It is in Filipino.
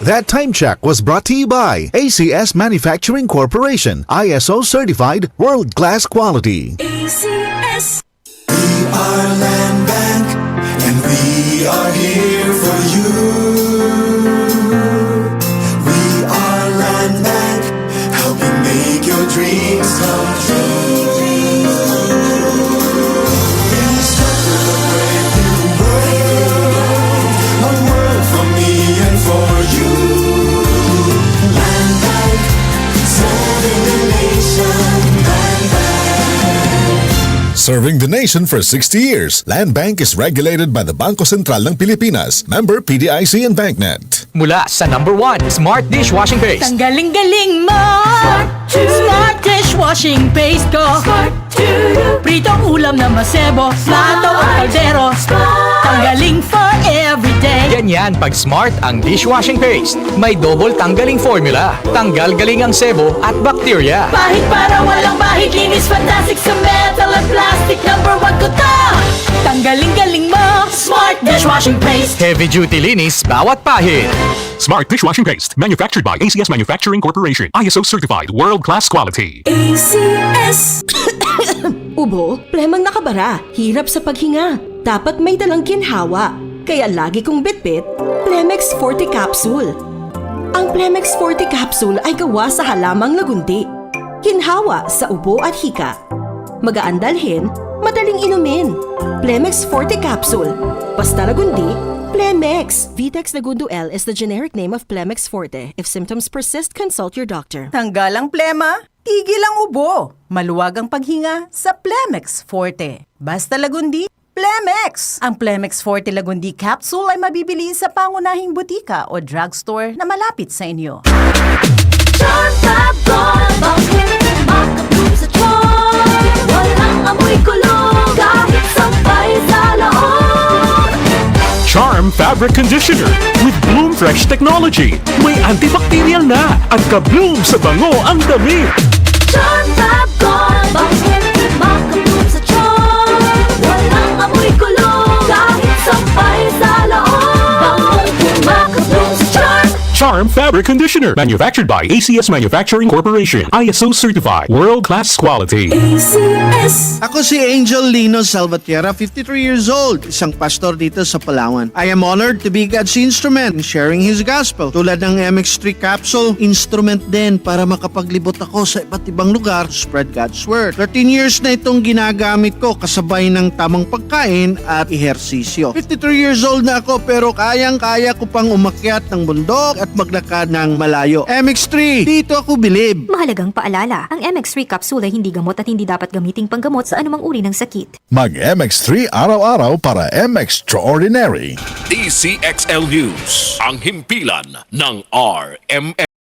That time check was brought to you by ACS Manufacturing Corporation, ISO certified world-class quality. ACS. We are Land Bank, and we are here for you. We are Land Bank, helping make your dreams come true. In search of a brave new world, a world for me and for you. Land Bank, serving the nation. Land Bank. Serving the nation for 60 years, Land Bank is regulated by the Bangko Sentral ng Pilipinas, member PDIC and BancNet. Mula sa number 1, Smart Dishwashing Paste. Ang galing-galing mo! Smart dishwashing paste ko! Pritong ulam na masebo, plato o kaldero. Tanggaling for everyday. Ganyan pag Smart ang dishwashing paste. May double tanggaling formula. Tanggal galing ang sebo at bakterya. Bahid para walang bahid, linis fantastic sa metal at plastic. Number 1 ko to! Tanggaling-galing mo! Smart dishwashing paste. Heavy duty linis bawat pahid. Smart Dishwashing Paste, manufactured by ACS Manufacturing Corporation, ISO certified, world-class quality. ACS. Ubo, plemang nakabara, hirap sa paghinga. Dapat may dalang ginhawa. Kaya lagi kong bitbit, Plemex Forte Capsule. Ang Plemex Forte Capsule ay gawa sa halamang lagundi. Ginhawa sa ubo at hika. Magaan dalhin, madaling inumin. Plemex Forte Capsule. Basta lagundi, Plemex. Vitex Lagundo L is the generic name of Plemex Forte. If symptoms persist, consult your doctor. Tanggal ang plema, tigil ang ubo. Maluwag ang paghinga sa Plemex Forte. Basta lagundi, Plemex! Ang Plemex Forte Lagundi Capsule ay mabibili sa pangunahing butika o drugstore na malapit sa inyo. Charm Fab Gold, bakit makapulong sa charm? Walang amoy kulong, kahit sampay sa loob. Charm Fabric Conditioner with Bloom Fresh Technology. May antibacterial na at ka-bloom sa bango ang damit. Charm Fab Gold, bakit makapulong sa charm? Walang amoy kulong, kahit sampay sa loob. Bangong makapulong sa charm. Charm Fabric Conditioner, manufactured by ACS Manufacturing Corporation, ISO certified, world-class quality. ACS. Ako si Angel Lino Salvatierra, 53 years old, isang pastor dito sa Palawan. I am honored to be God's instrument in sharing His gospel. Tulad ng MX3 capsule, instrument din para makapaglibot ako sa iba't ibang lugar to spread God's word. 13 years na itong ginagamit ko kasabay ng tamang pagkain at ehersisyo. 53 years old na ako pero kayang-kaya ko pang umakyat ng bundok at maglakad ng malayo. MX3, dito ako bilib. Mahalagang paalala, ang MX3 capsule ay hindi gamot at hindi dapat gamiting panggamot sa anumang uri ng sakit. Mag-MX3 araw-araw para MX Extraordinary. DCXL News, ang himpilan ng RMN.